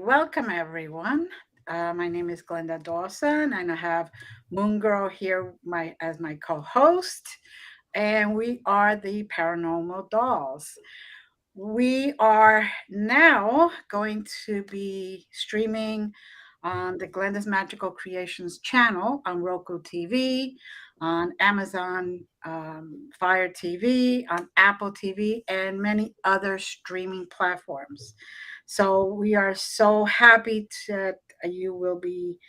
welcome everyone. My name is Glenda Dawson, and I have Moongirl here as my co-host, and we are the Paranormal Dolls. We are now going to be streaming on the Glenda's Magical Creations channel on Roku TV, on Amazon Fire TV, on Apple TV, and many other streaming platforms. So we are so happy that you will be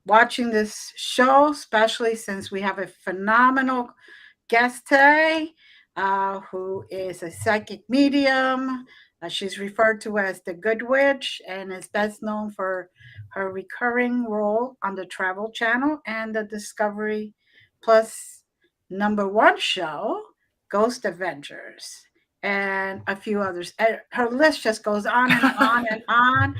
watching this show, especially since we have a phenomenal guest today, who is a psychic medium. She's referred to as the Good Witch and is best known for her recurring role on the Travel Channel and the Discovery Plus #1 show, Ghost Adventures, and a few others. And her list just goes on and on and on.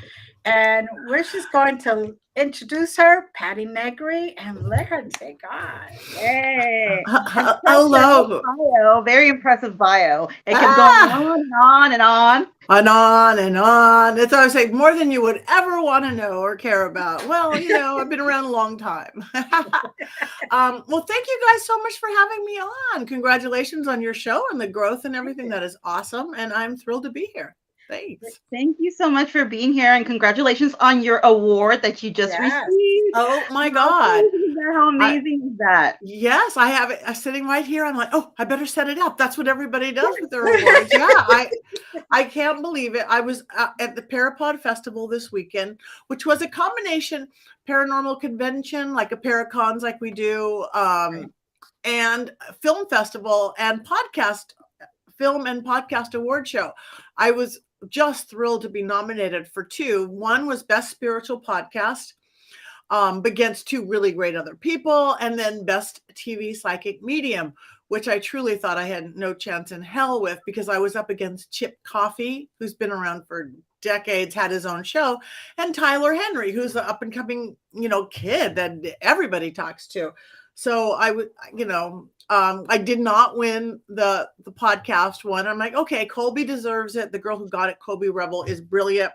And we're just going to introduce her, Patti Negri, and let her take on. Hey, Hello. bio, very impressive bio. It kept going on and on and on. And on and on. It's always like more than you would ever want to know or care about. Well, I've been around a long time. Well, thank you guys so much for having me on. Congratulations on your show and the growth and everything. That is awesome. And I'm thrilled to be here. Thanks. Thank you so much for being here, and congratulations on your award that you just received. Oh my God. How amazing is that? Yes, I have it sitting right here. I'm like, oh, I better set it up. That's what everybody does with their awards. Yeah, I can't believe it. I was at the Parapod Festival this weekend, which was a combination paranormal convention, like a Paracons like we do, and film festival and film and podcast award show. I was just thrilled to be nominated for 2. One was Best Spiritual Podcast, against 2 really great other people, and then Best TV Psychic Medium, which I truly thought I had no chance in hell with, because I was up against Chip Coffey, who's been around for decades, had his own show, and Tyler Henry, who's the up and coming, kid that everybody talks to. So I would, I did not win the podcast one. I'm like, okay, Colby deserves it. The girl who got it, Colby Rebel, is brilliant.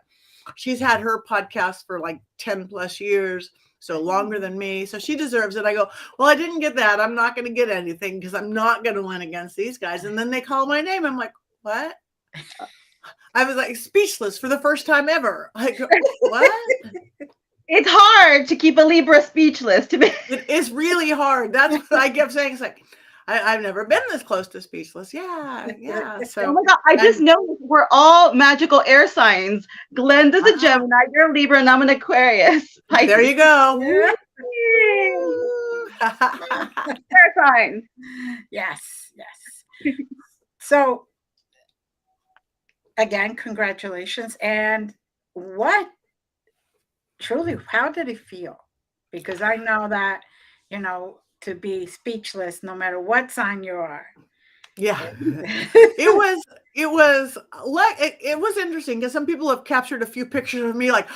She's had her podcast for like 10 plus years, so longer than me. So she deserves it. I go, well, I didn't get that. I'm not going to get anything because I'm not going to win against these guys. And then they call my name. I'm like, what? I was like speechless for the first time ever. I go, what? It's hard to keep a Libra speechless. It is really hard. That's what I kept saying. It's like, I've never been this close to speechless. Yeah. So, oh my God, I just know we're all magical air signs. Glenda's a Gemini, you're a Libra, and I'm an Aquarius. There you go. Air signs. Yes. So, again, congratulations. And how did it feel? Because I know that, to be speechless no matter what sign you are. Yeah. it was interesting because some people have captured a few pictures of me like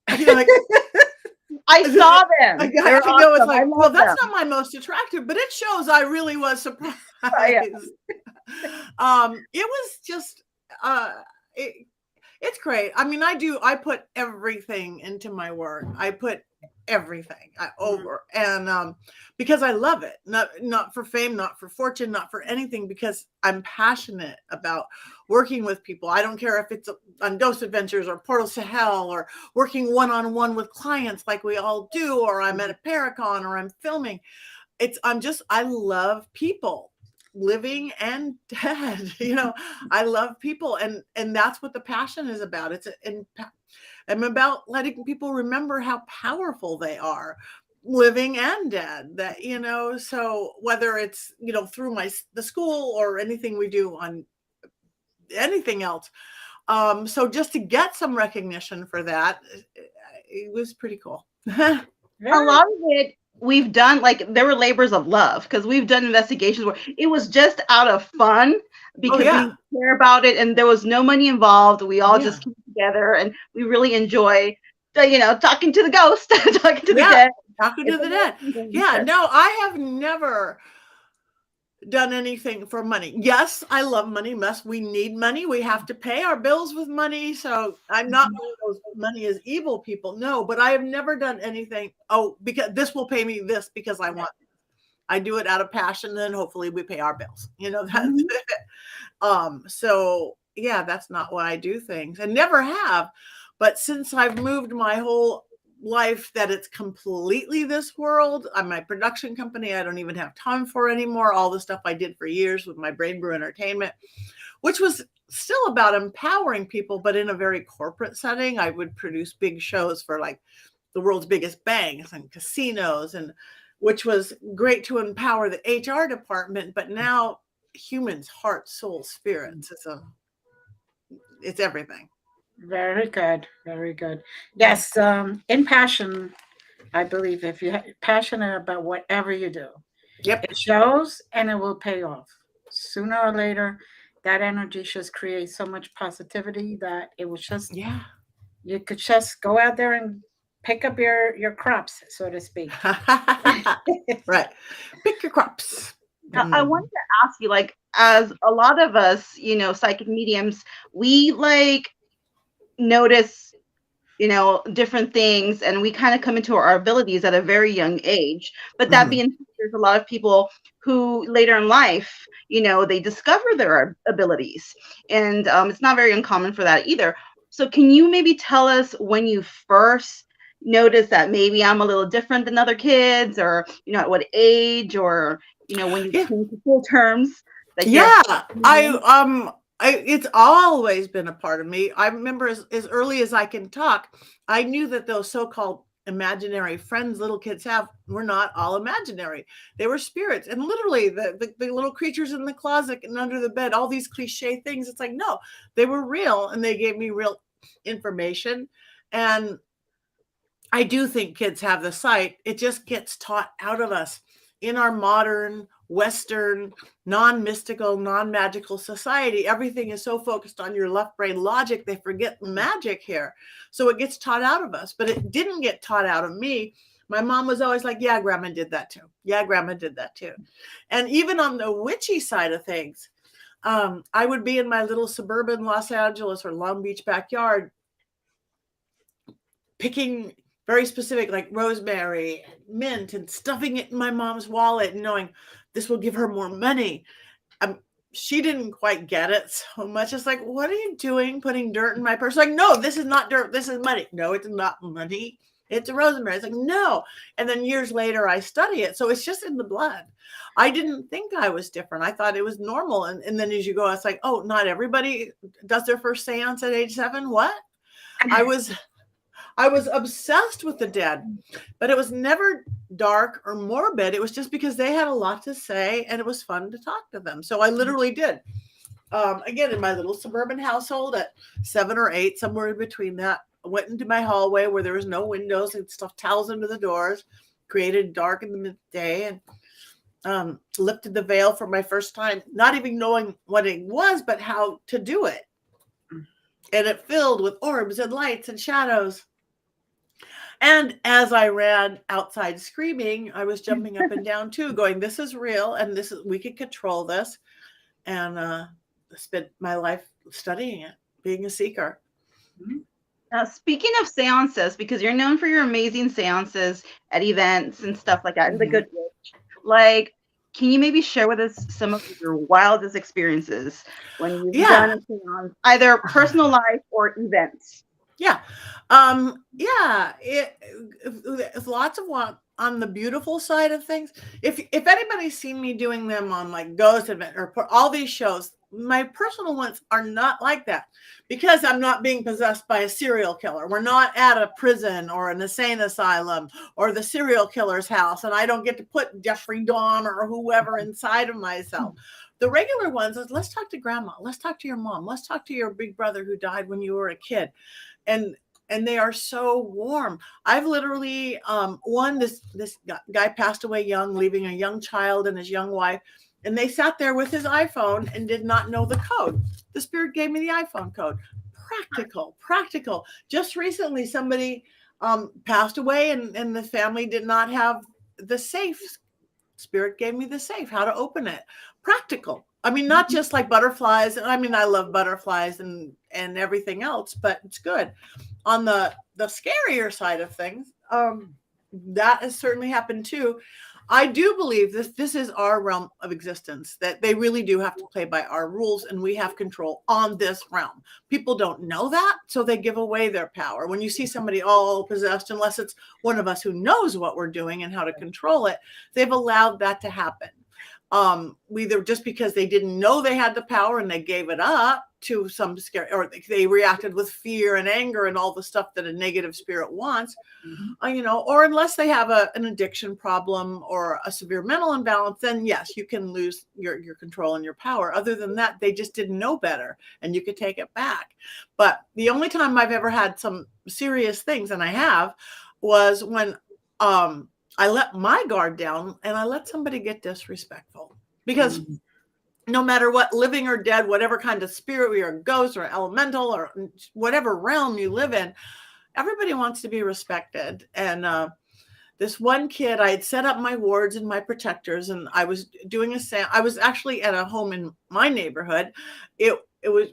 I saw them. It's like, well, that's not my most attractive, but it shows I really was surprised. It was just it's great. I mean, I put everything into my work. I put everything over, and because I love it, not for fame, not for fortune, not for anything, because I'm passionate about working with people. I don't care if it's on Ghost Adventures or Portals to Hell or working one-on-one with clients like we all do, or I'm at a Paracon or I'm filming. I love people, living and dead. I love people, and that's what the passion is about. I'm about letting people remember how powerful they are, living and dead. That so whether it's through the school or anything we do on anything else, so just to get some recognition for that, it was pretty cool. A lot of it we've done, like, there were labors of love, because we've done investigations where it was just out of fun because we care about it and there was no money involved. We all just came together and we really enjoy talking to the ghost, talking to the dead. Talking to the dead. Yeah, no, I have never done anything for money. Yes, I love money. We need money. We have to pay our bills with money. So I'm not one of those money is evil people. No, but I have never done anything. Oh, because this will pay me this because I want it. I do it out of passion, and hopefully we pay our bills. That's it. So yeah, that's not why I do things, and never have. But since I've moved my whole life that it's completely this world, my production company I don't even have time for anymore. All the stuff I did for years with my Brain Brew Entertainment, which was still about empowering people, but in a very corporate setting. I would produce big shows for like the world's biggest banks and casinos, and which was great to empower the HR department. But now humans, heart, soul, spirits, it's everything. Very good. Very good. Yes. In passion, I believe if you're passionate about whatever you do, Yep. it shows and it will pay off. Sooner or later, that energy just creates so much positivity that it was just, Yeah. you could just go out there and pick up your crops, so to speak. Right. Pick your crops. Now, I wanted to ask you, like, as a lot of us, psychic mediums, we like notice, different things, and we kind of come into our abilities at a very young age. But that being said, there's a lot of people who later in life, they discover their abilities, and it's not very uncommon for that either. So can you maybe tell us when you first noticed that maybe I'm a little different than other kids, or, at what age, or, when you came to full terms? It's always been a part of me. I remember as early as I can talk, I knew that those so-called imaginary friends little kids have were not all imaginary. They were spirits, and literally the little creatures in the closet and under the bed, all these cliche things. It's like, no, they were real, and they gave me real information. And I do think kids have the sight. It just gets taught out of us in our modern Western, non-mystical, non-magical society. Everything is so focused on your left brain logic, they forget the magic here. So it gets taught out of us, but it didn't get taught out of me. My mom was always like, yeah, grandma did that too. Yeah, grandma did that too. And even on the witchy side of things, I would be in my little suburban Los Angeles or Long Beach backyard picking very specific, like rosemary and mint, and stuffing it in my mom's wallet and knowing this will give her more money. She didn't quite get it so much. It's like, what are you doing putting dirt in my purse? Like, no, this is not dirt. This is money. No, it's not money. It's a rosemary. It's like, no. And then years later, I study it. So it's just in the blood. I didn't think I was different. I thought it was normal. And then as you go, it's like, oh, not everybody does their first seance at age 7. What? I was obsessed with the dead, but it was never dark or morbid. It was just because they had a lot to say and it was fun to talk to them. So I literally did. Again, in my little suburban household at 7 or 8, somewhere in between that, I went into my hallway where there was no windows and stuffed towels under the doors, created dark in the midday, and lifted the veil for my first time, not even knowing what it was, but how to do it. And it filled with orbs and lights and shadows. And as I ran outside screaming, I was jumping up and down too, going, this is real, and we can control this. And spent my life studying it, being a seeker. Now, speaking of seances, because you're known for your amazing seances at events and stuff like that, and the Good Witch, like, can you maybe share with us some of your wildest experiences when you've done a seance, either personal life or events? Yeah. It's lots of what on the beautiful side of things. If anybody's seen me doing them on like Ghost Event or all these shows, my personal ones are not like that because I'm not being possessed by a serial killer. We're not at a prison or an insane asylum or the serial killer's house, and I don't get to put Jeffrey Dahmer or whoever inside of myself. The regular ones is, let's talk to grandma. Let's talk to your mom. Let's talk to your big brother who died when you were a kid. And they are so warm. I've literally, this guy passed away young, leaving a young child and his young wife. And they sat there with his iPhone and did not know the code. The spirit gave me the iPhone code. Practical. Just recently, somebody passed away and the family did not have the safe Spirit gave me the safe, how to open it. Practical. I mean, not just like butterflies. I mean, I love butterflies and everything else, but it's good. On the scarier side of things, that has certainly happened too. I do believe this is our realm of existence, that they really do have to play by our rules, and we have control on this realm. People don't know that, so they give away their power. When you see somebody all possessed, unless it's one of us who knows what we're doing and how to control it, they've allowed that to happen. Either just because they didn't know they had the power and they gave it up to some scary, or they reacted with fear and anger and all the stuff that a negative spirit wants, you know, or unless they have an addiction problem or a severe mental imbalance, then yes, you can lose your control and your power. Other than that, they just didn't know better, and you could take it back. But the only time I've ever had some serious things, and I have, was when I let my guard down and I let somebody get disrespectful. Because no matter what, living or dead, whatever kind of spirit we are, ghost or elemental or whatever realm you live in, everybody wants to be respected. And this one kid, I had set up my wards and my protectors, and I was doing I was actually at a home in my neighborhood. It was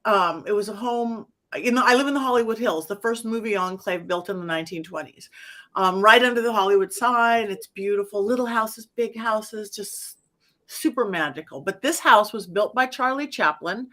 a home, you know, I live in the Hollywood Hills, the first movie enclave built in the 1920s. Right under the Hollywood sign. It's beautiful. Little houses, big houses, just super magical. But this house was built by Charlie Chaplin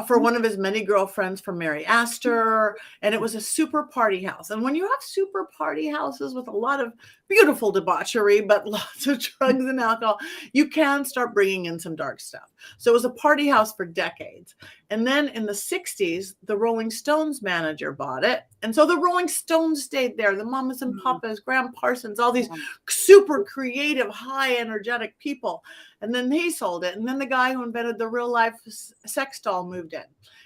for one of his many girlfriends from Mary Astor. And it was a super party house. And when you have super party houses with a lot of beautiful debauchery, but lots of drugs and alcohol, you can start bringing in some dark stuff. So it was a party house for decades. And then in the 60s, the Rolling Stones manager bought it. And so the Rolling Stones stayed there, the Mamas and Papas, Graham Parsons, all these super creative, high energetic people. And then he sold it. And then the guy who invented the real life sex doll moved in.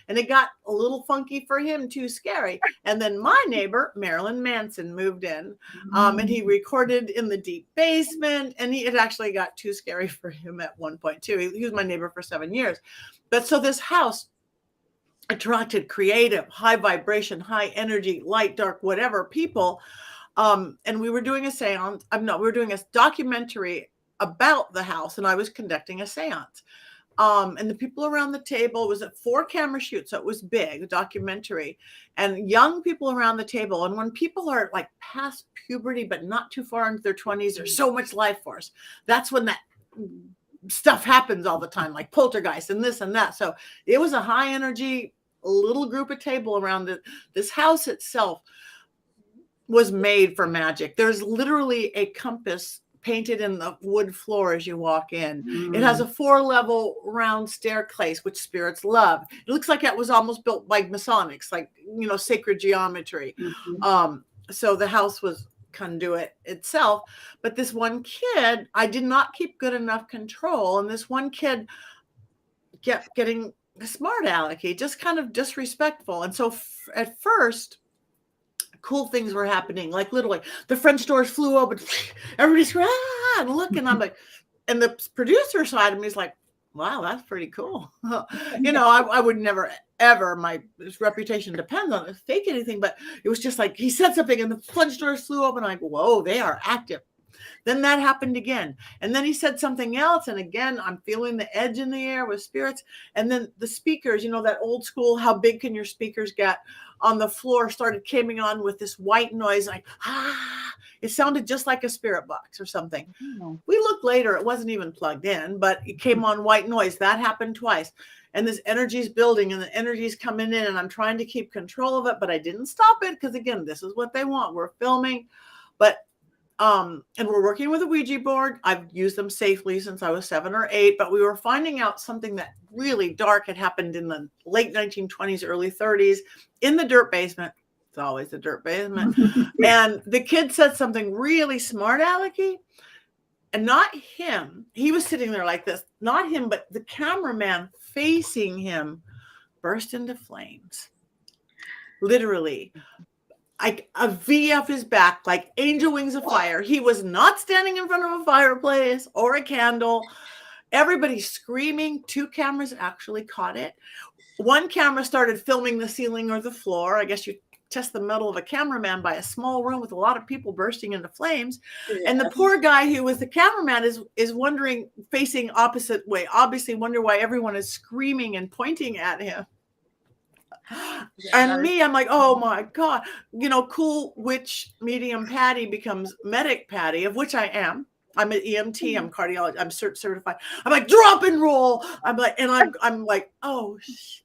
And it got a little funky for him, too scary. And then my neighbor, Marilyn Manson, moved in. And he recorded in the deep basement. And it actually got too scary for him at one point, too. He was my neighbor for 7 years. But so this house attracted creative, high vibration, high energy, light, dark, whatever people. And we were doing a seance. We were doing a documentary about the house, and I was conducting a seance. And the people around the table, was a 4-camera shoot, so it was big, a documentary, and young people around the table. And when people are like past puberty, but not too far into their 20s, there's so much life force. That's when that stuff happens all the time, like poltergeist and this and that. So it was a high energy little group of table around it. This house itself was made for magic. There's literally a compass painted in the wood floor as you walk in. It has a 4-level round staircase, which spirits love. It looks like it was almost built by Masonics, like, you know, sacred geometry. So the house was conduit itself. But this one kid, I did not keep good enough control. And this one kid kept getting smart alecky, just kind of disrespectful. And so at first, cool things were happening, like literally the French doors flew open, everybody's and look, and I'm like, and the producer side of me is like, wow, that's pretty cool. You know, I would never ever, my reputation depends on it, fake anything, but it was just like he said something and the French doors flew open. I'm like, whoa, they are active. Then that happened again. And then he said something else. And again, I'm feeling the edge in the air with spirits. And then the speakers, you know, that old school, how big can your speakers get, on the floor started coming on with this white noise, like, it sounded just like a spirit box or something. We looked later, it wasn't even plugged in, but it came on white noise. That happened twice. And this energy is building and the energy is coming in, and I'm trying to keep control of it, but I didn't stop it because, again, this is what they want. We're filming, but and we're working with a Ouija board. I've used them safely since I was 7 or 8, but we were finding out something that really dark had happened in the late 1920s, early 30s in the dirt basement. It's always the dirt basement. And the kid said something really smart alecky, and not him. He was sitting there like this, not him, but the cameraman facing him burst into flames. Literally. Like a V off his back, like angel wings of fire. He was not standing in front of a fireplace or a candle. Everybody screaming. 2 cameras actually caught it. One camera started filming the ceiling or the floor. I guess you test the mettle of a cameraman by a small room with a lot of people bursting into flames. And the poor guy who was the cameraman is wondering, facing opposite way, obviously wonder why everyone is screaming and pointing at him. And me, I'm like, oh my God, cool witch medium Patti becomes medic Patti, of which I am. I'm an EMT. I'm cardiologist. I'm certified. I'm like, drop and roll. I'm like, and I'm like, oh,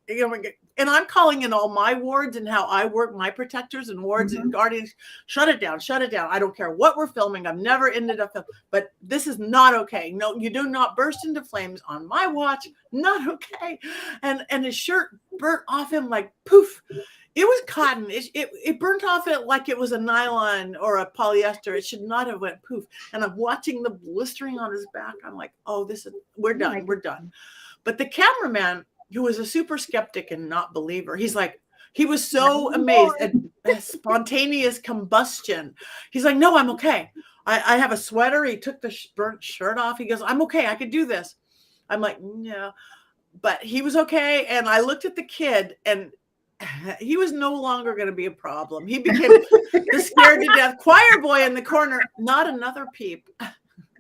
and I'm calling in all my wards and how I work, my protectors and wards and guardians. Shut it down. Shut it down. I don't care what we're filming. I've never ended up, but this is not okay. No, you do not burst into flames on my watch. Not okay. And his shirt burnt off him like poof. It was cotton. It burnt off it like it was a nylon or a polyester. It should not have went poof. And I'm watching the blistering on his back. I'm like, oh, we're done. We're done. But the cameraman, who was a super skeptic and not believer, he's like, he was so amazed at spontaneous combustion. He's like, no, I'm okay. I have a sweater. He took the burnt shirt off. He goes, I'm okay. I could do this. I'm like, no. But he was okay. And I looked at the kid, and he was no longer going to be a problem. He became the scared to death choir boy in the corner, not another peep.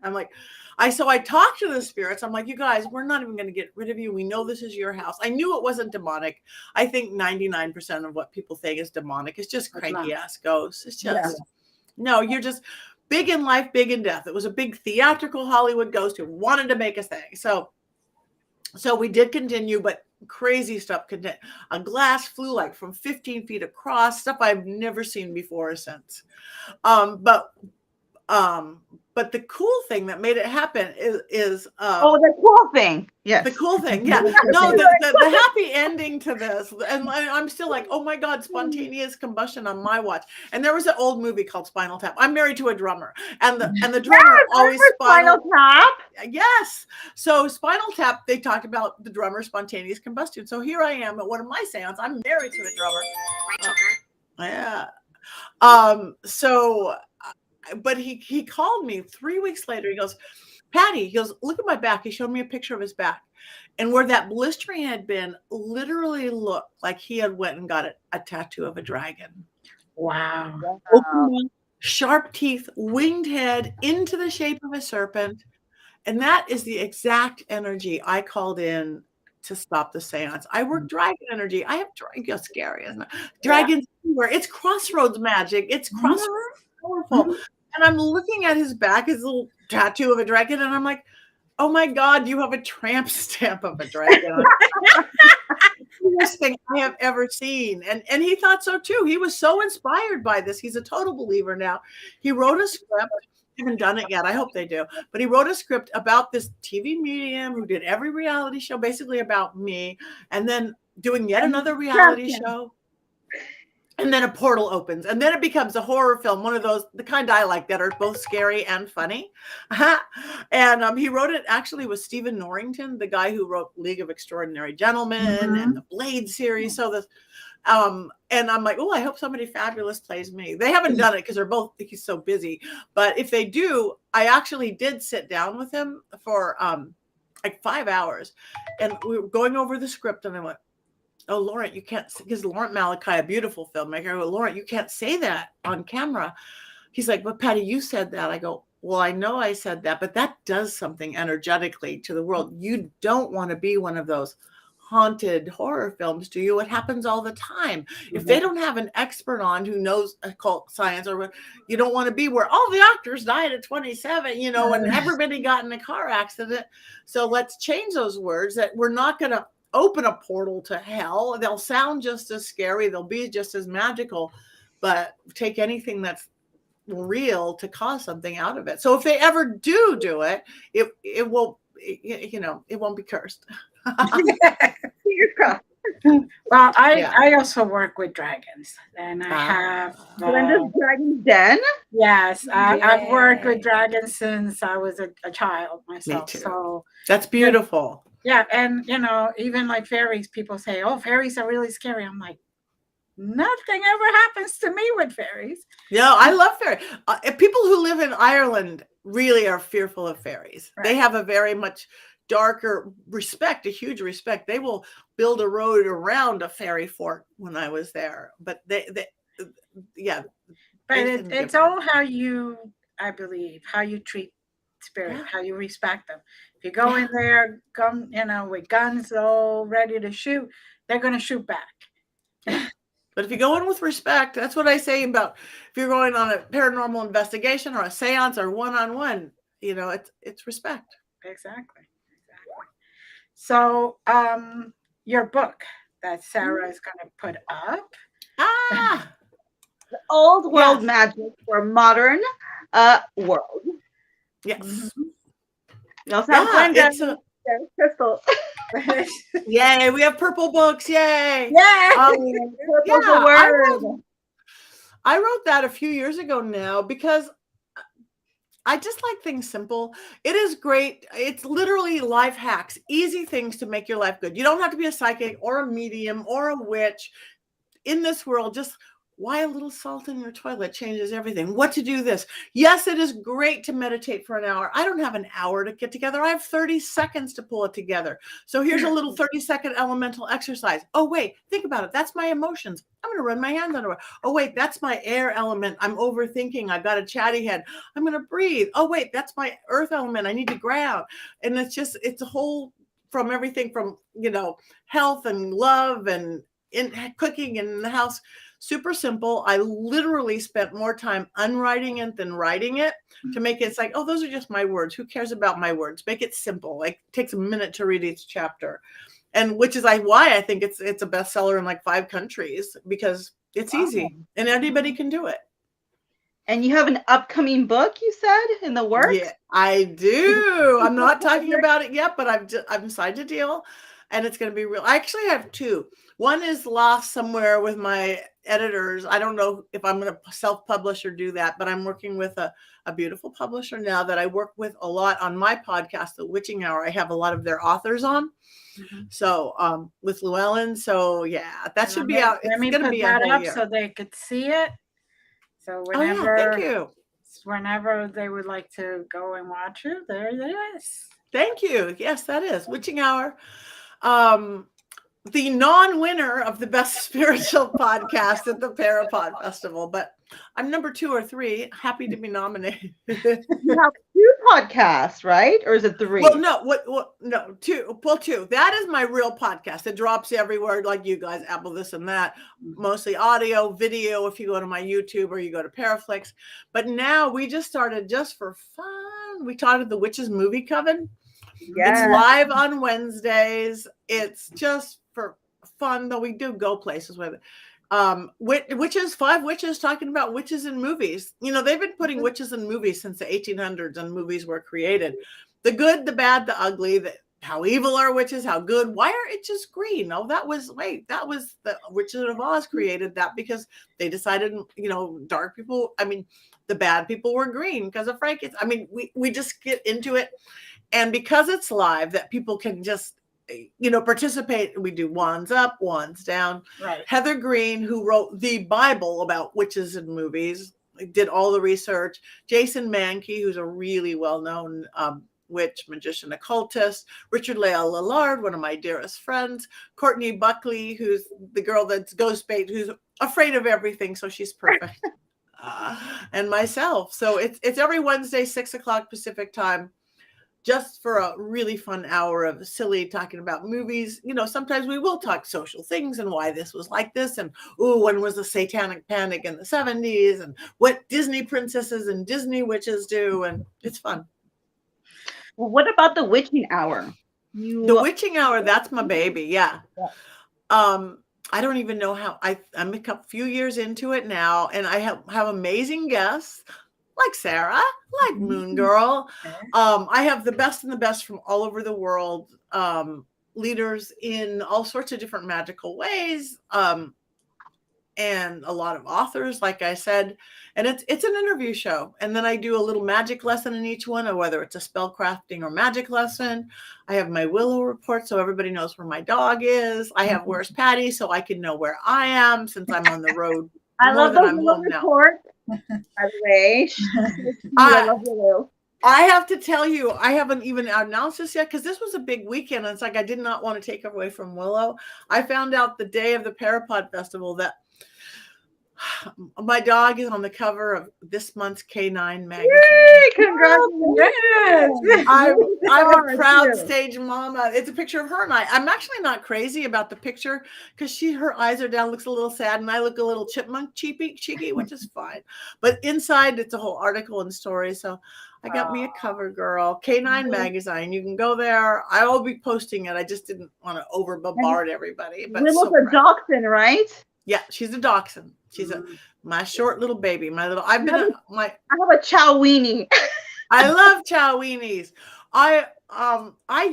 I'm like, so I talked to the spirits. I'm like, you guys, we're not even going to get rid of you. We know this is your house. I knew it wasn't demonic. I think 99% of what people think is demonic is just cranky ass ghosts. It's just, no, you're just big in life, big in death. It was a big theatrical Hollywood ghost who wanted to make a thing. So we did continue, but crazy stuff. A glass flew like from 15 feet across, stuff I've never seen before or since. But the cool thing that made it happen is the cool thing. Yes. The cool thing. Yeah. No, the happy ending to this. And I'm still like, oh my God, spontaneous combustion on my watch. And there was an old movie called Spinal Tap. I'm married to a drummer. And the drummer always Spinal Tap. Yes. So Spinal Tap, they talked about the drummer's spontaneous combustion. So here I am at one of my seances. I'm married to a drummer. Yeah. But he called me 3 weeks later. He goes, Patti, he goes, look at my back. He showed me a picture of his back. And where that blistering had been literally looked like he had went and got a tattoo of a dragon. Wow. Sharp teeth, winged head into the shape of a serpent. And that is the exact energy I called in to stop the seance. I work dragon energy. I have dragon, scary, isn't it? Dragons everywhere. It's crossroads magic. It's crossroads powerful. And I'm looking at his back, his little tattoo of a dragon, and I'm like, oh my God, you have a tramp stamp of a dragon. The best thing I have ever seen. And he thought so too. He was so inspired by this. He's a total believer now. He wrote a script. I haven't done it yet. I hope they do. But he wrote a script about this TV medium who did every reality show, basically about me, and then doing yet another reality show. And then a portal opens, and then it becomes a horror film, one of those, the kind I like that are both scary and funny. And he wrote it actually with Stephen Norrington, the guy who wrote League of Extraordinary Gentlemen and the Blade series. So this, and I'm like, oh, I hope somebody fabulous plays me. They haven't done it because he's so busy. But if they do, I actually did sit down with him for like 5 hours, and we were going over the script, and I went, oh, Laurent, you can't, because Laurent Malachi, a beautiful filmmaker, I go, Laurent, you can't say that on camera. He's like, but Patti, you said that. I go, well, I know I said that, but that does something energetically to the world. You don't want to be one of those haunted horror films, do you? It happens all the time. If they don't have an expert on who knows occult science, or you don't want to be where all the actors died at 27, and everybody got in a car accident. So let's change those words, that we're not going to open a portal to hell. They'll sound just as scary. They'll be just as magical, but take anything that's real to cause something out of it. So if they ever do it, it will, it won't be cursed. Fingers crossed. Well, I also work with dragons, and I have Glenda's Dragon's Den. Yes, I've worked with dragons since I was a child myself. Me too. So that's beautiful. Yeah, and even like fairies, people say, "Oh, fairies are really scary." I'm like, nothing ever happens to me with fairies. Yeah, I love fairies. People who live in Ireland really are fearful of fairies. Right. They have a very much darker respect, a huge respect. They will build a road around a fairy fort when I was there. But yeah. But it's all how you, I believe, how you treat spirit, how you respect them. If you go in there, with guns all ready to shoot, they're going to shoot back. But if you go in with respect, that's what I say about if you're going on a paranormal investigation or a seance or one-on-one, it's respect. Exactly. So, your book that Sarah is going to put up. The Old World Magic for Modern World. Yes. Mm-hmm. We also have Glenda, Crystal. Yay, we have purple books. Yay. Purple's the word. I wrote that a few years ago now because I just like things simple. It is great. It's literally life hacks, easy things to make your life good. You don't have to be a psychic or a medium or a witch in this world. Just why a little salt in your toilet changes everything. What to do this. Yes, it is great to meditate for an hour. I don't have an hour to get together. I have 30 seconds to pull it together. So here's a little 30-second elemental exercise. Oh, wait, think about it. That's my emotions. I'm going to run my hands under it. Oh, wait, that's my air element. I'm overthinking. I've got a chatty head. I'm going to breathe. Oh, wait, that's my earth element. I need to ground. And it's a whole from everything from, health and love and cooking in the house. Super simple. I literally spent more time unwriting it than writing it to make it. It's like, oh, those are just my words. Who cares about my words? Make it simple. Like it takes a minute to read each chapter. And which is why I think it's a bestseller in like 5 countries because it's easy and anybody can do it. And you have an upcoming book, you said, in the works? Yeah, I do. I'm not talking about it yet, but I've signed a deal and it's going to be real. I actually have 2. One is lost somewhere with my editors. I don't know if I'm going to self-publish or do that, but I'm working with a beautiful publisher now that I work with a lot on my podcast, The Witching Hour. I have a lot of their authors on. Mm-hmm. So with Llewellyn. So yeah, that should be out. It's going to be a whole year. So they could see it. So whenever, thank you. Whenever they would like to go and watch it, there it is. Thank you. Yes, that is Witching Hour. The non-winner of the best spiritual podcast at the Parapod Festival, but I'm number 2 or 3. Happy to be nominated. You have 2 podcasts, right? Or is it 3? Well, no. No, 2. Well, 2. That is my real podcast. It drops everywhere, like you guys, Apple, this and that. Mostly audio, video. If you go to my YouTube or you go to Paraflix. But now we just started just for fun. We started the Witches Movie Coven. Yes. It's live on Wednesdays. It's just for fun, though we do go places with it. Witches, 5 witches talking about witches in movies. They've been putting witches in movies since the 1800s and movies were created. The good, the bad, the ugly, how evil are witches, how good. Why are it just green? Oh, that was the Witches of Oz created that because they decided, dark people, the bad people were green because of Frankenstein. We just get into it. And because it's live, that people can just, participate. We do wands up, wands down. Right. Heather Green, who wrote the Bible about witches in movies, did all the research. Jason Mankey, who's a really well-known witch, magician, occultist. Richard Leal Lillard, one of my dearest friends. Courtney Buckley, who's the girl that's ghost bait, who's afraid of everything, so she's perfect. And myself. So it's every Wednesday, 6:00 Pacific time. Just for a really fun hour of silly talking about movies. Sometimes we will talk social things and why this was like this. And, when was the satanic panic in the 70s? And what Disney princesses and Disney witches do. And it's fun. Well, what about the Witching Hour? The Witching Hour, that's my baby. Yeah. I don't even know how. I'm a few years into it now. And I have amazing guests. Like Sarah, like Moongirl. I have the best from all over the world, leaders in all sorts of different magical ways, and a lot of authors, like I said. And it's an interview show. And then I do a little magic lesson in each one, or whether it's a spell crafting or magic lesson. I have my Willow report, so everybody knows where my dog is. I have Where's Patty, so I can know where I am since I'm on the road. I love the Willow report. By the way, I have to tell you, I haven't even announced this yet because this was a big weekend. And it's like I did not want to take away from Willow. I found out the day of the Parapod Festival that My dog is on the cover of this month's K9 magazine. Yay, congratulations. I'm a proud stage mama. It's a picture of her and I. I'm actually not crazy about the picture because her eyes are down, looks a little sad, and I look a little chipmunk cheeky, which is fine. But inside, it's a whole article and story. So I got me a cover girl, K9 magazine. You can go there. I will be posting it. I just didn't want to over bombard everybody. But Willow's a dachshund, right? Yeah, she's a dachshund. She's my short little baby. I have a chow weenie. I love chow weenies. I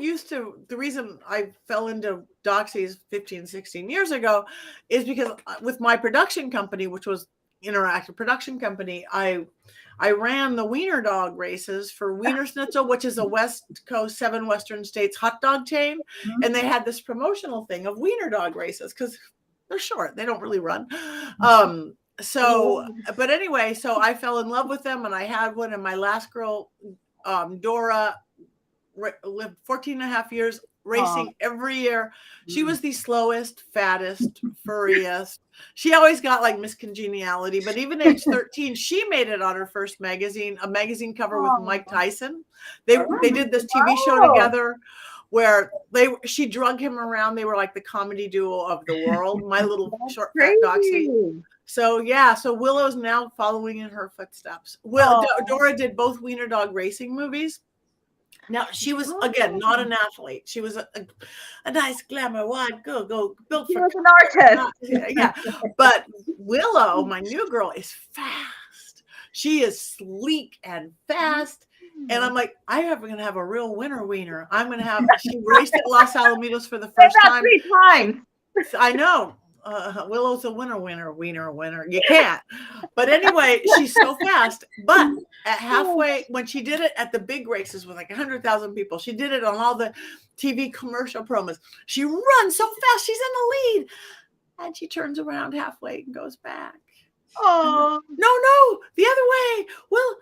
used to, the reason I fell into doxies 15, 16 years ago is because with my production company, which was Interactive Production Company, I ran the wiener dog races for Wiener Schnitzel, which is a West Coast, 7 Western states hot dog chain. And they had this promotional thing of wiener dog races because they're short. They don't really run. But anyway, so I fell in love with them and I had one. And my last girl, Dora, lived 14 and a half years racing every year. She was the slowest, fattest, furriest. She always got like Miss Congeniality, but even age 13, she made it on her first magazine, a magazine cover with Mike Tyson. They did this TV show together where she drug him around. They were like the comedy duo of the world. My little short fat doxy. So yeah, so Willow's now following in her footsteps. Dora did both wiener dog racing movies. Now she was again not an athlete. She was a nice glamour wide girl. Built for an artist. Yeah, but Willow, my new girl, is fast. She is sleek and fast. And I'm like, I'm going to have a real winner wiener. She raced at Los Alamitos for the first time. 3 times. I know. Willow's a winner. You can't. But anyway, she's so fast. But at halfway, when she did it at the big races with like 100,000 people, she did it on all the TV commercial promos. She runs so fast. She's in the lead. And she turns around halfway and goes back. Oh. No, the other way. Well,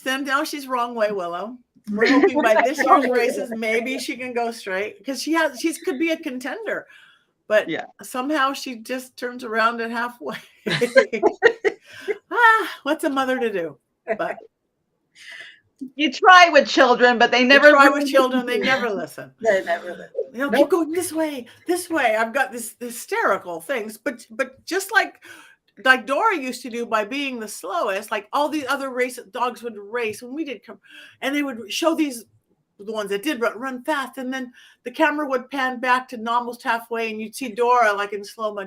then now she's wrong way, Willow. We're hoping by this year's races, maybe she can go straight because she could be a contender. But somehow she just turns around at halfway. What's a mother to do? But you try with children, but they never listen. They never listen. Keep going this way. I've got this hysterical things, but just like Dora used to do by being the slowest, like all these other dogs would race when we did come, and they would show the ones that did run fast, and then the camera would pan back to almost halfway, and you'd see Dora like in slow-mo,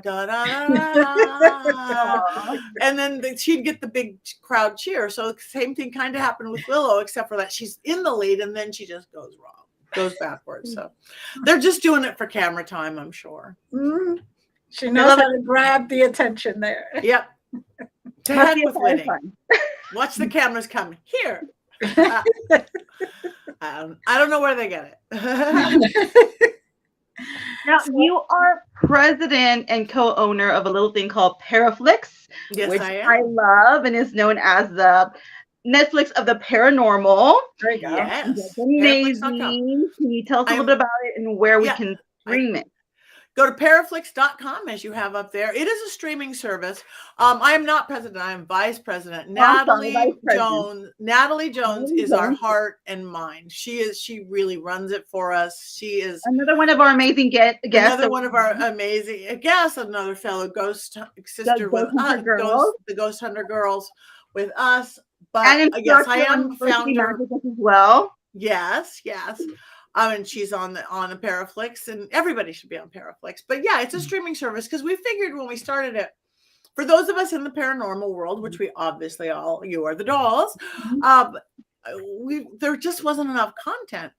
and then she'd get the big crowd cheer. So the same thing kind of happened with Willow, except for that she's in the lead, and then she just goes backwards. So they're just doing it for camera time, I'm sure. Mm-hmm. She knows how to grab the attention there. Yep. To heck with winning. Watch the cameras come here. I don't know where they get it. Now, you are president and co-owner of a little thing called Paraflix, which I love and is known as the Netflix of the paranormal. There you go. Yes. Amazing. Can you tell us a little bit about it and where we can stream it? Go to paraflix.com as you have up there. It is a streaming service. I am not president. I am vice president. Natalie Jones is our heart and mind. She really runs it for us. She is another one of our amazing guests. Another one of our amazing guests. Another fellow ghost sister with us. The Ghost Hunter Girls with us. But yes, I am founder as well. Yes. And she's on a Paraflix, and everybody should be on Paraflix. But yeah, it's a streaming service because we figured when we started it, for those of us in the paranormal world, which we obviously you are the dolls, there just wasn't enough content.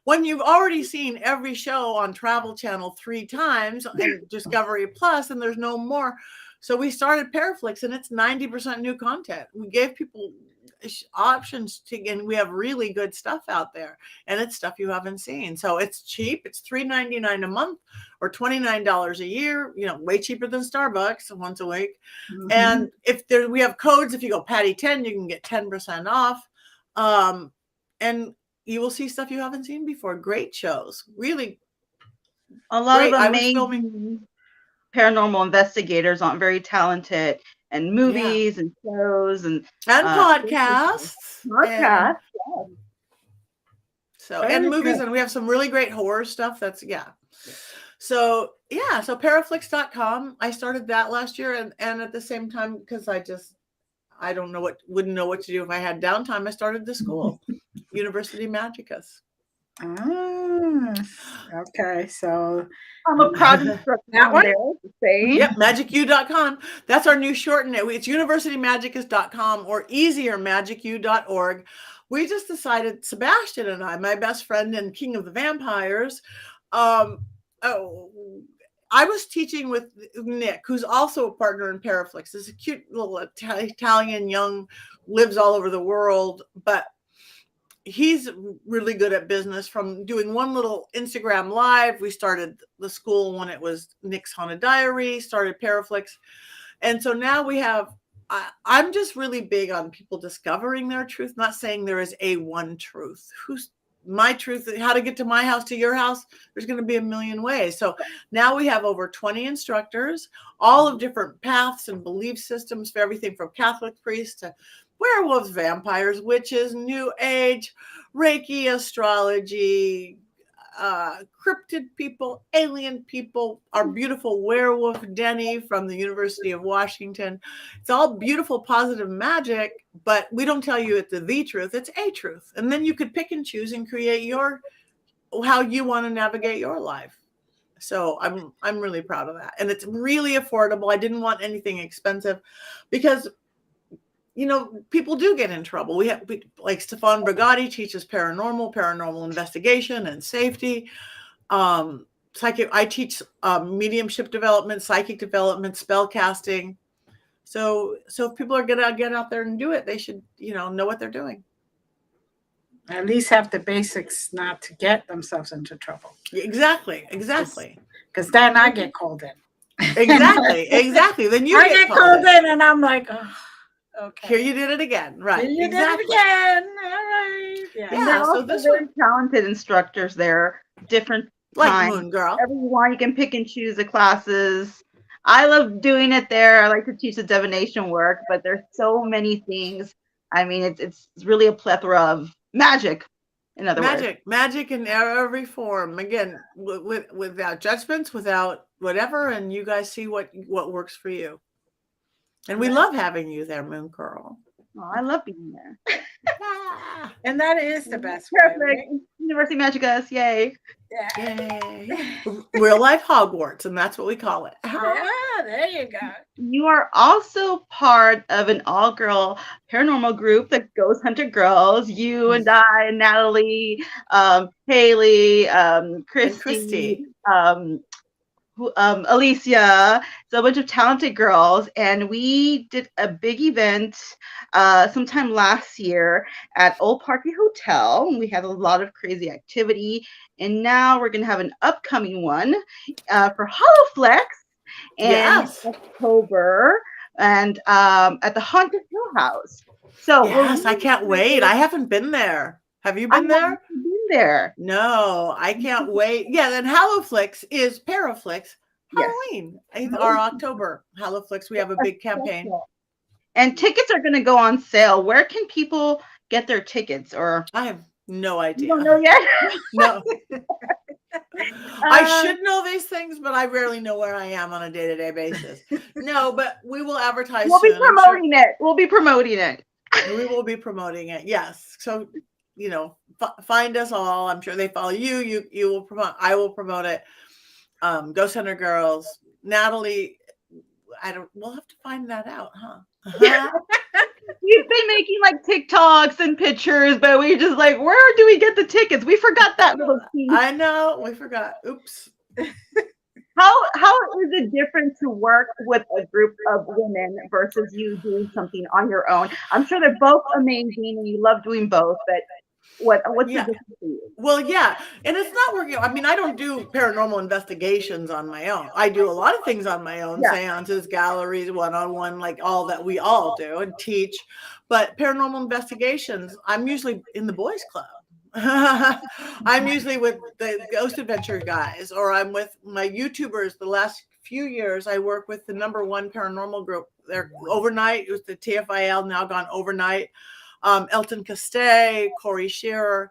When you've already seen every show on Travel Channel 3 times and Discovery Plus, and there's no more. So we started Paraflix, and it's 90% new content. We gave people options and we have really good stuff out there, and it's stuff you haven't seen. So it's cheap. It's $3.99 a month or $29 a year, way cheaper than Starbucks once a week. Mm-hmm. And we have codes. If you go Patti 10, you can get 10% off. And you will see stuff you haven't seen before. Great shows. Really a lot of amazing paranormal investigators aren't very talented, and movies and shows and podcasts. Podcasts. So and movies, and we have some really great horror stuff. That's So so paraflix.com. I started that last year, and at the same time, because I wouldn't know what to do if I had downtime, I started the school, University Magicus. Okay, so I'm a proud instructor that one. Yep, magicu.com. That's our new shorten. It's universitymagicus.com or easiermagicu.org. We just decided, Sebastian and I, my best friend and king of the vampires, I was teaching with Nick, who's also a partner in Paraflix. This is a cute little Italian young, lives all over the world, but he's really good at business from doing one little Instagram live. We started the school when it was Nick's Haunted Diary, started Paraflix. And so now we have, I'm just really big on people discovering their truth, not saying there is a one truth. Who's my truth, how to get to my house, to your house? There's going to be a million ways. So now we have over 20 instructors, all of different paths and belief systems, for everything from Catholic priests to werewolves, vampires, witches, New Age, Reiki, astrology, cryptid people, alien people, our beautiful werewolf Denny from the University of Washington. It's all beautiful, positive magic, but we don't tell you it's the truth, it's a truth. And then you could pick and choose and create how you want to navigate your life. So I'm really proud of that. And it's really affordable. I didn't want anything expensive because people do get in trouble. We like Stefan Brigatti teaches paranormal investigation and safety. I teach mediumship development, psychic development, spell casting. So if people are going to get out there and do it, they should, know what they're doing. At least have the basics not to get themselves into trouble. Exactly. Because then I get called in. Exactly. Then I get called in and I'm like, oh. Okay. Here you did it again, right? Here you did it again. All right. Yeah. So there's very talented instructors there, different like times. Moongirl. Everyone, you can pick and choose the classes. I love doing it there. I like to teach the divination work, but there's so many things. I mean, it's really a plethora of magic. In other words, magic in every form. Again, without judgments, without whatever, and you guys see what works for you. And we love having you there, Moongirl. Oh, I love being there. And that is the best Perfect. Way, right? University Magicus, yay. Yay. Real life Hogwarts, and that's what we call it. Yeah, there you go. You are also part of an all-girl paranormal group, the Ghost Hunter Girls. You and I, and Natalie, Haley, Christy. Alicia, so a bunch of talented girls, and we did a big event sometime last year at Old Parky Hotel. We had a lot of crazy activity, and now we're going to have an upcoming one for HoloFlex in October, and at the Haunted Hill House. So yes, I can't wait. I haven't been there. Have you been there? There. No, I can't wait. Yeah, then HoloFlix is Paraflix Halloween or October. HoloFlix, we have a big campaign. And tickets are going to go on sale. Where can people get their tickets? Or I have no idea. You don't know yet? No. I should know these things, but I rarely know where I am on a day-to-day basis. No, but we will advertise. We'll be promoting it. We'll be promoting it. We will be promoting it. Yes. So find us all. I'm sure they follow you. You will promote. I will promote it. Ghost Hunter Girls, Natalie. We'll have to find that out, huh? You've been making like TikToks and pictures, but we're just like, where do we get the tickets? We forgot that little piece. I know, we forgot. Oops. How is it different to work with a group of women versus you doing something on your own? I'm sure they're both amazing and you love doing both, but what's the difference for you? Well, yeah, and it's not working. I mean, I don't do paranormal investigations on my own. I do a lot of things on my own, seances, galleries, one-on-one, like all that we all do and teach. But paranormal investigations, I'm usually in the boys' club. I'm usually with the Ghost Adventure guys, or I'm with my YouTubers. The last few years, I work with the #1 paranormal group. They're overnight. It was the TFIL, now gone overnight. Elton, Castee, Scherrer.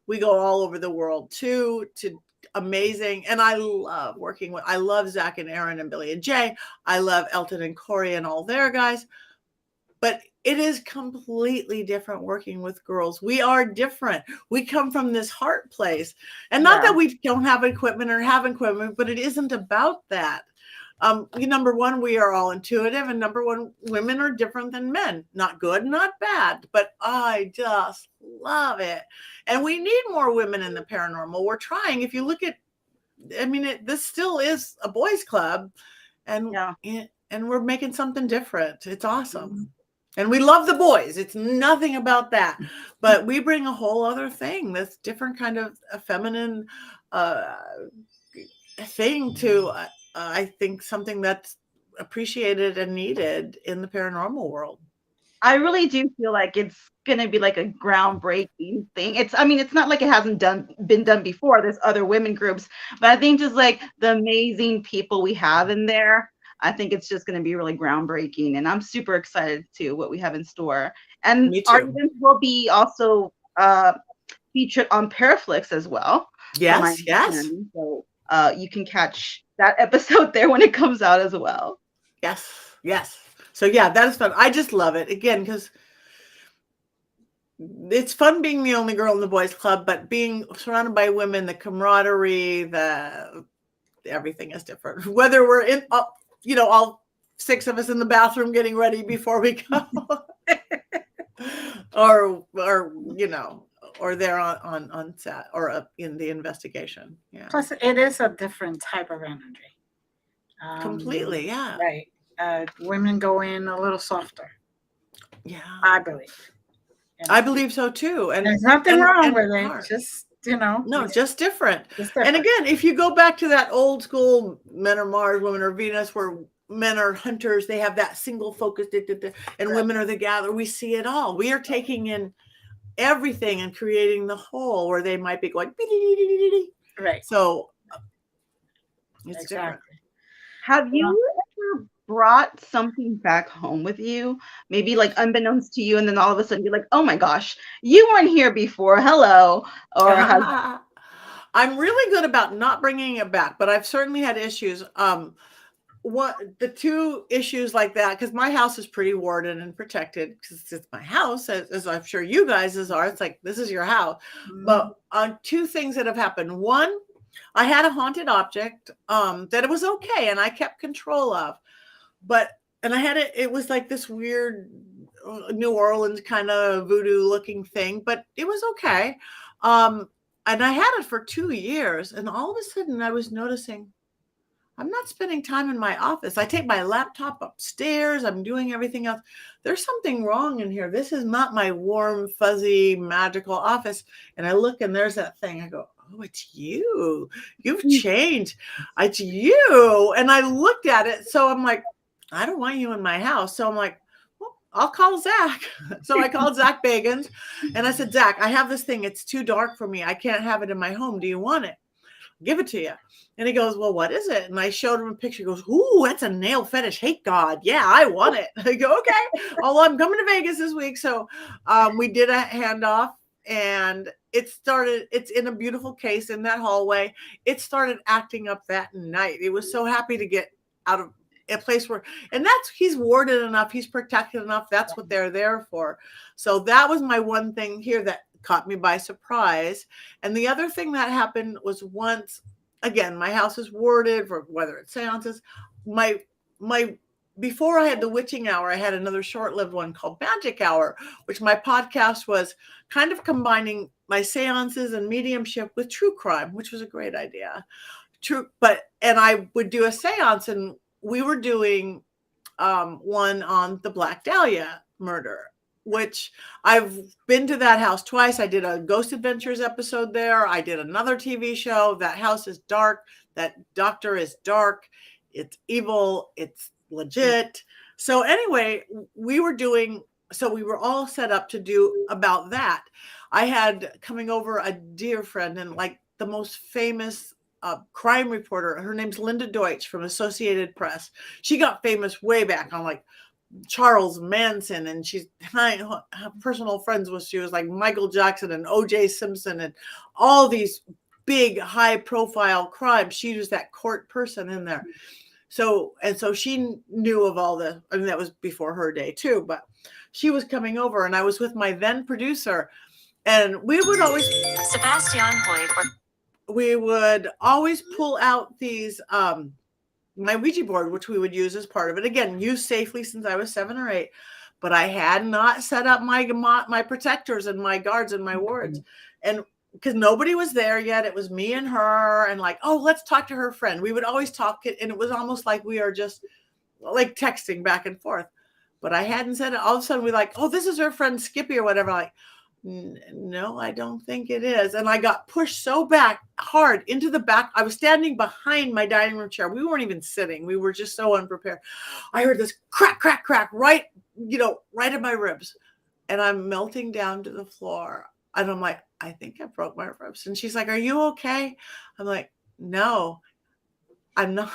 We go all over the world too, to amazing. And I love working with, I love Zach and Aaron and Billy and Jay. I love Elton and Corey and all their guys. But it is completely different working with girls. We are different. We come from this heart place. And not that we don't have equipment or have equipment, but it isn't about that. #1, we are all intuitive, and #1, women are different than men. Not good, not bad, but I just love it. And we need more women in the paranormal. We're trying. If you look at, I mean, this still is a boys' club, and we're making something different. It's awesome. Mm-hmm. And we love the boys. It's nothing about that. But we bring a whole other thing, this different kind of a feminine thing to, I think, something that's appreciated and needed in the paranormal world. I really do feel like it's going to be like a groundbreaking thing. It's not like it hasn't been done before. There's other women groups, but I think just like the amazing people we have in there, I think it's just going to be really groundbreaking, and I'm super excited to what we have in store. And our events will be also featured on Paraflix as well. Yes. So you can catch that episode there when it comes out as well. Yes. So yeah, that is fun. I just love it, again, because it's fun being the only girl in the boys' club, but being surrounded by women, the camaraderie, everything is different. Whether we're in, all 6 of us in the bathroom getting ready before we go, or they're on set or up in the investigation. Yeah. Plus, it is a different type of energy. Completely, yeah. Right. Women go in a little softer. Yeah, I believe. I believe so too. And there's nothing wrong with it. Just no, just different. And again, if you go back to that old school, men are Mars, women are Venus, where men are hunters, they have that single focus, and women are the gatherer. We see it all. We are taking in everything and creating the whole, where they might be going, right. So it's different. Have you ever brought something back home with you? Maybe like unbeknownst to you, and then all of a sudden you're like, oh my gosh, you weren't here before. Hello. Or I'm really good about not bringing it back, but I've certainly had issues. The 2 issues like that, because my house is pretty warded and protected, because it's my house, as I'm sure you guys are. It's like, this is your house. Mm-hmm. But 2 things that have happened. One, I had a haunted object that it was okay, and I kept control of. And I had it was like this weird New Orleans kind of voodoo looking thing, but it was okay. And I had it for 2 years, and all of a sudden I was noticing I'm not spending time in my office. I take my laptop upstairs. I'm doing everything else. There's something wrong in here. This is not my warm, fuzzy, magical office. And I look, and there's that thing. I go, oh, it's you. You've changed. It's you. And I looked at it. So I'm like, I don't want you in my house. So I'm like, well, I'll call Zach. So I called Zach Bagans, and I said, Zach, I have this thing. It's too dark for me. I can't have it in my home. Do you want it? Give it to you. And he goes, well, what is it? And I showed him a picture. He goes, ooh, that's a nail fetish hate god. Yeah, I want it. I go, okay. Although I'm coming to Vegas this week. So we did a handoff, and it's in a beautiful case in that hallway. It started acting up that night. It was so happy to get out of a place where, and he's warded enough. He's protected enough. That's what they're there for. So that was my one thing here that caught me by surprise. And the other thing that happened was once, again, my house is warded, for whether it's seances. Before I had the witching hour, I had another short-lived one called Magic Hour, which my podcast was kind of combining my seances and mediumship with true crime, which was a great idea. And I would do a seance, and we were doing one on the Black Dahlia murder, which I've been to that house twice. I did a Ghost Adventures episode there. I did another TV show. That house is dark. That doctor is dark. It's evil. It's legit. So anyway, we were all set up to do about that. I had coming over a dear friend and like the most famous crime reporter. Her name's Linda Deutsch from Associated Press. She got famous way back on like Charles Manson, and she's personal friends with, she was like Michael Jackson and O.J. Simpson and all these big high profile crimes. She was that court person in there. So she knew of all the, I mean, that was before her day too, but she was coming over and I was with my then producer, and we would always we would always pull out these my Ouija board, which we would use as part of it. Again, used safely since I was 7 or 8, but I had not set up my protectors and my guards and my wards. And because nobody was there yet, it was me and her, and like, oh, let's talk to her friend. We would always talk, and it was almost like we are just like texting back and forth. But I hadn't said it. All of a sudden, we like, oh, this is her friend Skippy or whatever. Like, no, I don't think it is. And I got pushed so back hard into the back. I was standing behind my dining room chair. We weren't even sitting. We were just so unprepared. I heard this crack, crack, crack, right in my ribs. And I'm melting down to the floor. And I'm like, I think I broke my ribs. And she's like, are you okay? I'm like, no, I'm not.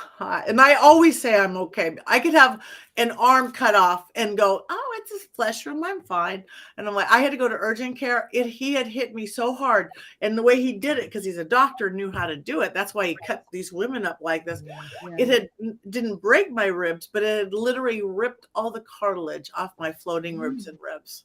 And I always say I'm okay. I could have an arm cut off and go, oh, it's a flesh wound, I'm fine. And I'm like, I had to go to urgent care. He had hit me so hard. And the way he did it, because he's a doctor, knew how to do it. That's why he cut these women up like this. Yeah. It didn't break my ribs, but it had literally ripped all the cartilage off my floating ribs and ribs.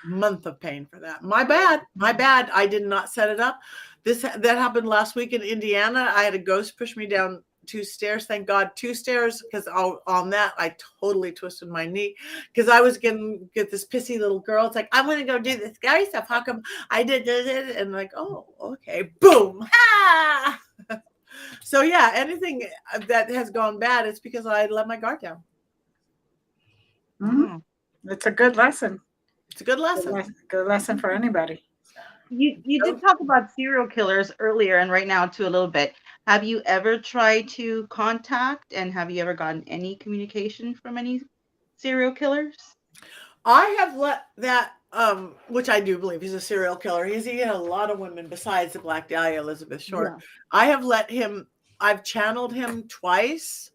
Month of pain for that. My bad. I did not set it up. That happened last week in Indiana. I had a ghost push me down 2 stairs. Thank God, 2 stairs, because on that I totally twisted my knee because I was get this pissy little girl. It's like, I'm gonna go do this scary stuff. How come I did it? And like, oh, okay, boom. Ah! So yeah, anything that has gone bad, it's because I let my guard down. Mm-hmm. It's a good lesson. It's a good lesson. Good lesson for anybody. You did talk about serial killers earlier, and right now too a little bit. Have you ever tried to contact, and have you ever gotten any communication from any serial killers? I have let that, which I do believe he's a serial killer. He had a lot of women besides the Black Dahlia, Elizabeth Short. Yeah. I have let him, I've channeled him twice.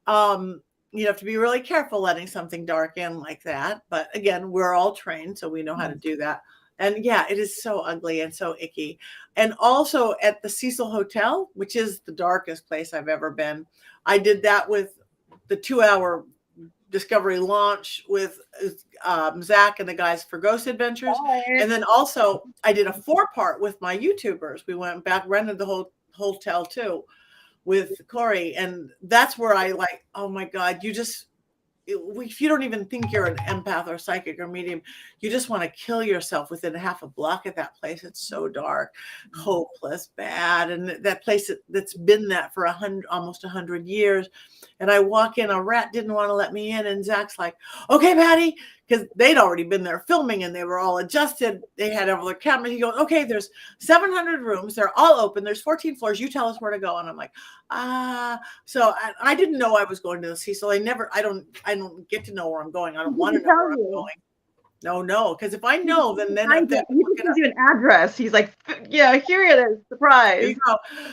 You have to be really careful letting something dark in like that. But again, we're all trained, so we know how to do that. And yeah, it is so ugly and so icky. And also at the Cecil Hotel, which is the darkest place I've ever been, I did that with the 2-hour Discovery launch with Zach and the guys for Ghost Adventures. And then also I did a 4-part with my YouTubers. We went back, rented the whole hotel too with Corey. And that's where I like, oh my God, if you don't even think you're an empath or psychic or medium, you just want to kill yourself within half a block at that place. It's so dark, hopeless, bad. And that place that's been that for almost 100 years. And I walk in, a rat didn't want to let me in. And Zach's like, okay, Patti, because they'd already been there filming and they were all adjusted. They had all their cameras. He goes, okay, there's 700 rooms. They're all open. There's 14 floors. You tell us where to go. And I'm like, so I didn't know I was going to the Cecil. I don't get to know where I'm going. I don't want to know where I'm going. No, because if I know, then he gives you an address. He's like, yeah, here it is. Surprise.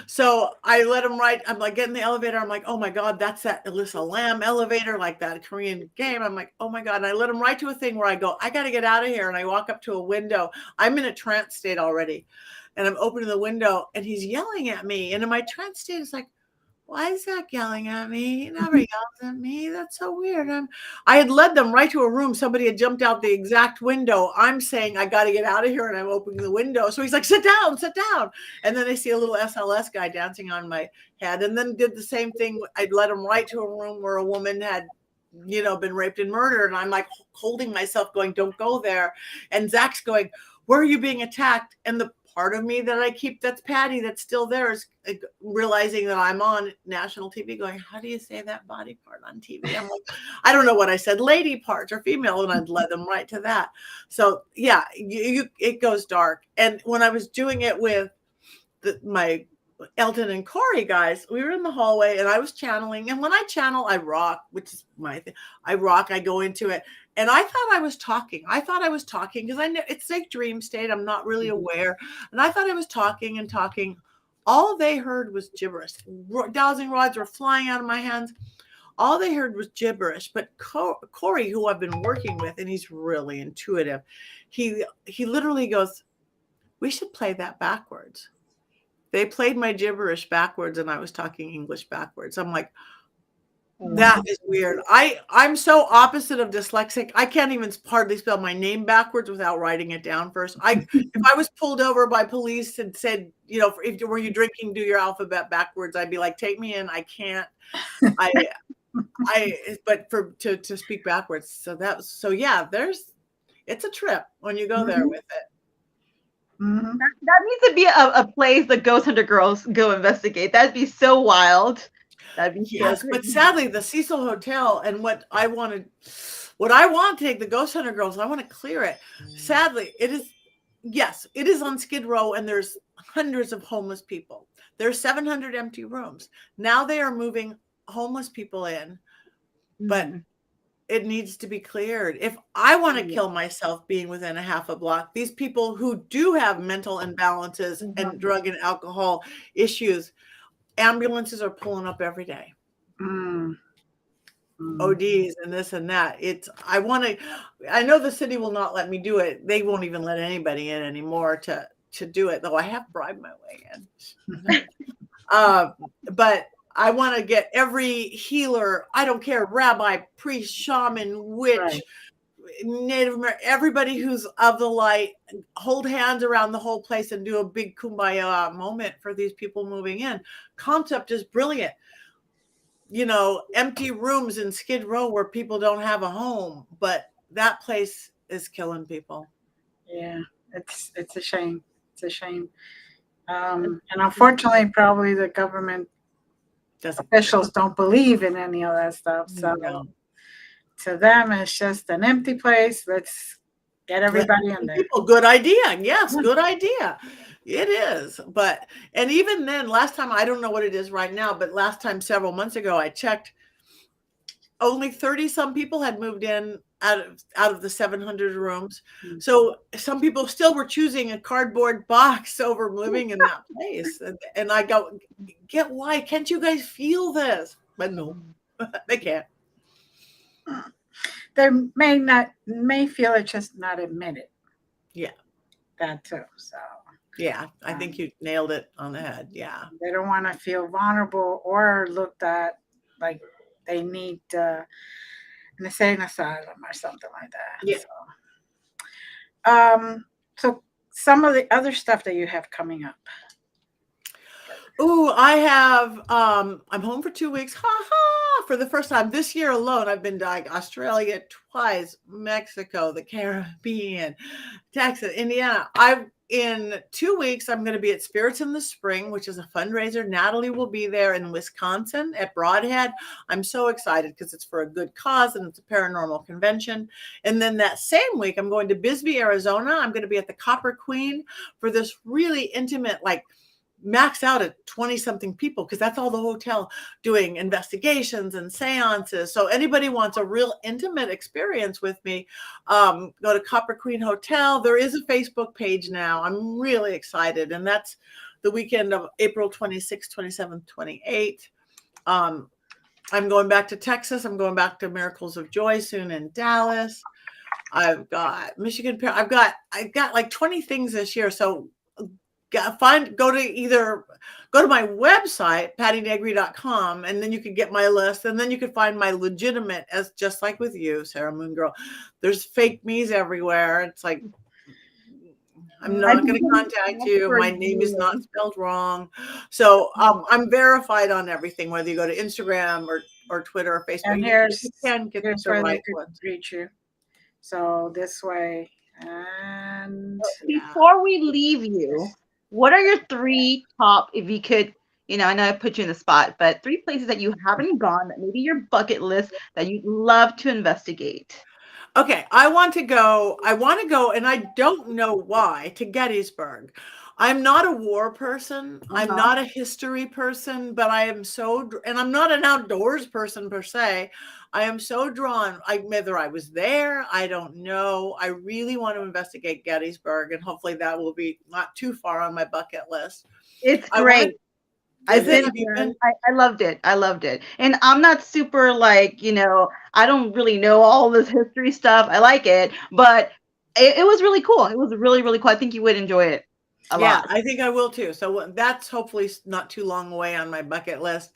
So I let him write. I'm like, get in the elevator. I'm like, oh my God, that's that Alyssa Lamb elevator, like that Korean game. I'm like, oh my God. And I let him write to a thing where I go, I got to get out of here. And I walk up to a window. I'm in a trance state already. And I'm opening the window and he's yelling at me. And in my trance state, it's like, why is Zach yelling at me? He never yells at me. That's so weird. I had led them right to a room. Somebody had jumped out the exact window. I'm saying, I got to get out of here. And I'm opening the window. So he's like, sit down. And then I see a little SLS guy dancing on my head. And then did the same thing. I'd led him right to a room where a woman had, been raped and murdered. And I'm like holding myself going, don't go there. And Zach's going, where are you being attacked? And the part of me that I keep, that's Patti, that's still there, is realizing that I'm on national TV going, how do you say that body part on TV? I'm like, I don't know what I said, lady parts or female, and I'd let them right to that. So yeah, it goes dark. And when I was doing it with my Elton and Corey guys, we were in the hallway and I was channeling. And when I channel, I rock, which is my thing. I rock, I go into it. And I thought I was talking because I know it's like dream state. I'm not really aware. And I thought I was talking. all they heard was gibberish. Dowsing rods were flying out of my hands. All they heard was gibberish. But Corey, who I've been working with, and he's really intuitive, he literally goes, we should play that backwards. They played my gibberish backwards and I was talking English backwards. I'm like, that is weird. I'm so opposite of dyslexic. I can't even hardly spell my name backwards without writing it down first. If I was pulled over by police and said, you know, if were you drinking, do your alphabet backwards, I'd be like, take me in. I can't. But to speak backwards. So yeah, it's a trip when you go there with it. Mm-hmm. That needs to be a place the ghost hunter girls go investigate. That'd be so wild. That'd be yes, but sadly, the Cecil Hotel and what I want to take the ghost hunter girls, I want to clear it. Sadly, it is on Skid Row, and there's hundreds of homeless people. There's 700 empty rooms. Now they are moving homeless people in, but it needs to be cleared. If I want to kill myself being within a half a block, these people who do have mental imbalances and drug and alcohol issues, ambulances are pulling up every day. ODs and this and that. I know the city will not let me do it. They won't even let anybody in anymore to do it, though I have bribed my way in. But I want to get every healer, I don't care, rabbi, priest, shaman, witch, Native American, everybody who's of the light, hold hands around the whole place and do a big kumbaya moment for these people moving in. Concept is brilliant. You know, empty rooms in Skid Row where people don't have a home, but that place is killing people. Yeah, it's a shame. It's a shame. And unfortunately, probably the government officials don't believe in any of that stuff. So to them, it's just an empty place. Let's get everybody in there. People, good idea. Yes, good idea. It is. And even then, last time, I don't know what it is right now, but last time, several months ago, I checked, only 30 some people had moved in out of the 700 rooms. So some people still were choosing a cardboard box over living in that place. And I go, get why? Can't you guys feel this? But no, they can't. They may feel it, just not admit it. Yeah. That too. So yeah, I think you nailed it on the head. Yeah. They don't want to feel vulnerable or looked at like they need an insane asylum or something like that. Yeah. So some of the other stuff that you have coming up. Oh, I have, I'm home for 2 weeks. Ha ha! For the first time this year alone, I've been to Australia twice, Mexico, the Caribbean, Texas, Indiana. In 2 weeks, I'm going to be at Spirits in the Spring, which is a fundraiser. Natalie will be there in Wisconsin at Broadhead. I'm so excited because it's for a good cause and it's a paranormal convention. And then that same week, I'm going to Bisbee, Arizona. I'm going to be at the Copper Queen for this really intimate, like, max out at 20-something people, because that's all the hotel, doing investigations and seances. So anybody wants a real intimate experience with me, go to Copper Queen Hotel. There is a Facebook page now. I'm really excited. And that's the weekend of April 26th, 27th, 28th. I'm going back to Texas. I'm going back to Miracles of Joy soon in Dallas. I've got Michigan. I've got like 20 things this year. So go to my website, pattinegri.com, and then you can get my list, and then you can find my legitimate, as just like with you, Sarah Moongirl. There's fake me's everywhere. It's like, I'm not going to contact you. My name is not spelled wrong. So I'm verified on everything, whether you go to Instagram or Twitter or Facebook. And here's where they could reach you. So this way. And before we leave you, what are your 3 top, if you could, I know I put you in the spot, but 3 places that you haven't gone, that maybe your bucket list that you'd love to investigate? Okay, I want to go, and I don't know why, to Gettysburg. I'm not a war person. I'm not a history person, but I am and I'm not an outdoors person per se. I am so drawn. Whether I was there, I don't know. I really want to investigate Gettysburg, and hopefully that will be not too far on my bucket list. It's I wanted, great. I've is it? been Have you there. been? I loved it. I loved it. And I'm not super like, I don't really know all this history stuff. I like it, but it was really cool. It was really, really cool. I think you would enjoy it a Yeah, lot. I think I will too. So that's hopefully not too long away on my bucket list.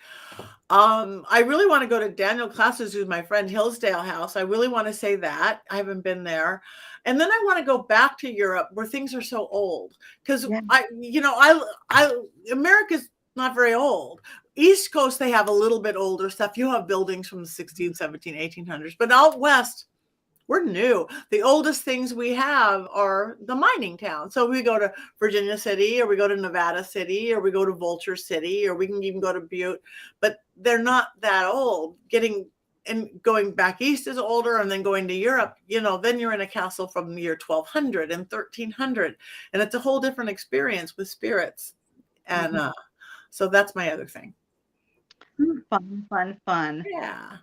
I really want to go to Daniel Classes, who's my friend Hillsdale House. I really want to say that. I haven't been there. And then I want to go back to Europe where things are so old. Because Yeah. America's not very old. East Coast, they have a little bit older stuff. You have buildings from the 16, 17, 1800s. But out west, we're new. The oldest things we have are the mining towns. So we go to Virginia City, or we go to Nevada City, or we go to Vulture City, or we can even go to Butte, but they're not that old. Going back east is older, and then going to Europe, then you're in a castle from the year 1200 and 1300, and it's a whole different experience with spirits. And so that's my other thing. Fun. Yeah.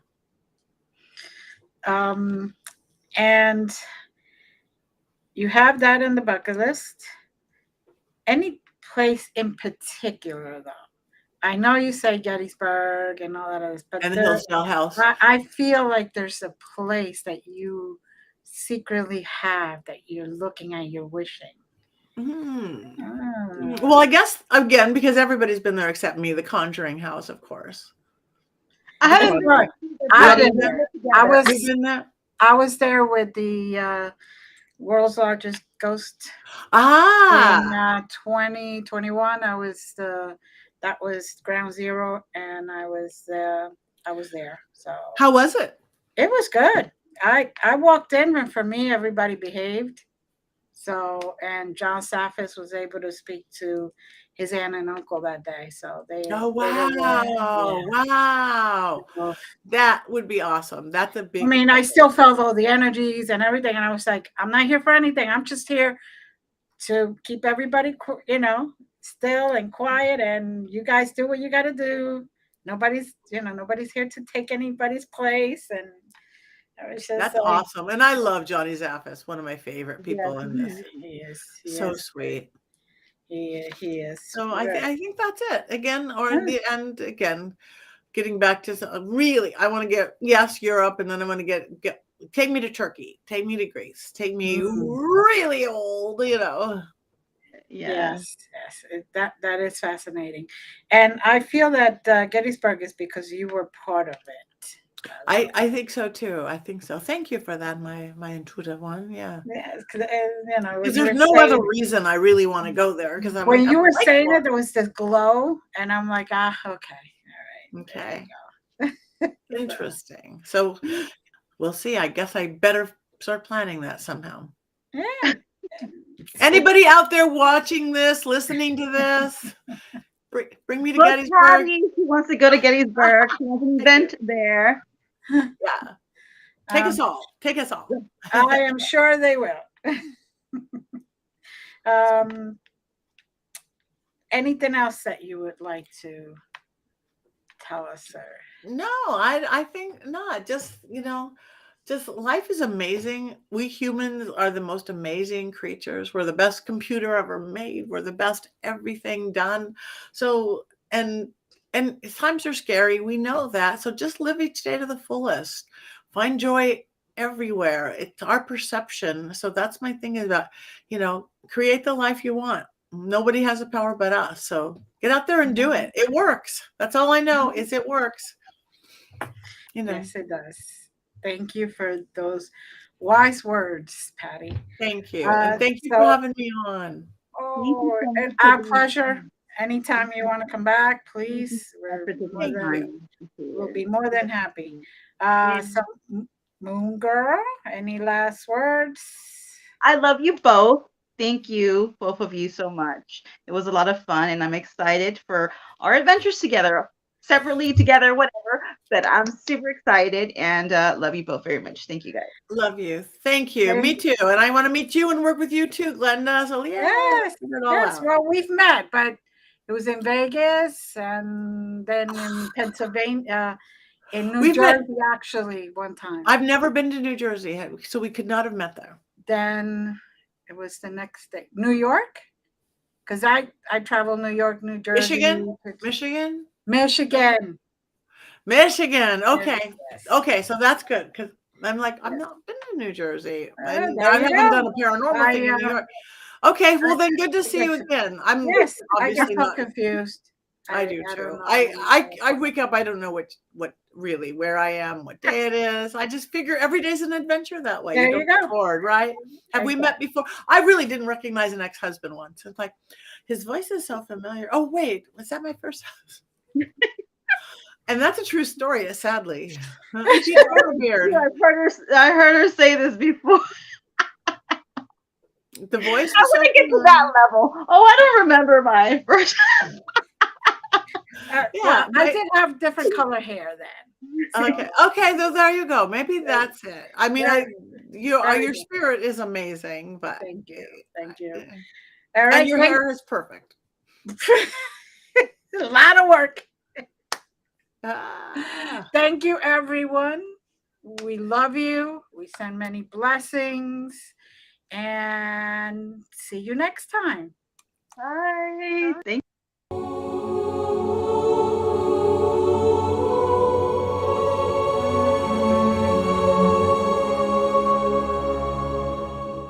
And you have that in the bucket list. Any place in particular, though? I know you say Gettysburg and all that other, but And the Hillsdale House. I feel like there's a place that you secretly have that you're looking at, you're wishing. Well, I guess again, because everybody's been there except me, the Conjuring House, of course. I haven't been I've been there. I was there with the world's largest ghost. In 2021, that was ground zero, and I was there. So how was it? It was good. I walked in, and for me, everybody behaved. So, and John Saffis was able to speak to his aunt and uncle that day. So Wow. That would be awesome. That's a big. I mean, I still felt all the energies and everything, and I was like, I'm not here for anything. I'm just here to keep everybody, still and quiet, and you guys do what you got to do. Nobody's here to take anybody's place, and that's awesome. And I love Johnny Zaffis, one of my favorite people in this. He is so sweet. He is. So I think that's it. Again, or in the end, again, getting back to really, I want to get Europe, and then I want to get take me to Turkey, take me to Greece, take me really old, Yes. That is fascinating, and I feel that Gettysburg is because you were part of it. I think so too. I think so. Thank you for that, my intuitive one. Yeah. Because there's no other reason I really want to go there. Because when you were saying it, there was this glow, and I'm like, okay, all right, okay, interesting. So we'll see. I guess I better start planning that somehow. Yeah. Anybody out there watching this, listening to this? Bring me to Gettysburg. She wants to go to Gettysburg. She wants an event there. Yeah. Take us all. I am sure they will. Anything else that you would like to tell us, sir? No, I think not. Just life is amazing. We humans are the most amazing creatures. We're the best computer ever made. We're the best everything done. So, and times are scary. We know that. So just live each day to the fullest. Find joy everywhere. It's our perception. So that's my thing about, create the life you want. Nobody has the power but us. So get out there and do it. It works. That's all I know is it works. Yes, it does. Thank you for those wise words, Patti. Thank you. And thank you for having me on. Oh, our pleasure. Anytime you want to come back, please. We'll be more than happy. So, Moongirl, any last words? I love you both. Thank you, both of you, so much. It was a lot of fun, and I'm excited for our adventures together, separately, together, whatever. But I'm super excited, and love you both very much. Thank you, guys. Love you. Thank you. Me too. And I want to meet you and work with you too, Glenda. So yes. Well, we've met, but it was in Vegas, and then in Pennsylvania, in New Jersey, actually, one time. I've never been to New Jersey, so we could not have met there. Then it was the next day. New York? because I travel New York, New Jersey, Michigan. Okay. Yes. Okay, so that's good because I'm like, I'm not been to New Jersey. I there haven't you done go. a paranormal thing in New York. Okay, well then good to see you again. I'm Yes, I obviously get so not confused. I do don't too. know. I wake up, I don't know what really where I am, what day it is. I just figure every day's an adventure that way. There You you don't go. get bored, right? Have we met before? I really didn't recognize an ex-husband once. It's like his voice is so familiar. Oh wait, was that my first husband? And that's a true story, sadly. She had a beard. I heard her say this before. The voice. I want to get to that level. Oh, I don't remember my first. Well, I did have different color hair then. Okay, so there you go. Maybe that's it. I mean, your spirit is amazing, but thank you. All right, and your hair is perfect. A lot of work. Thank you, everyone. We love you. We send many blessings, and see you next time. Bye. Thank you.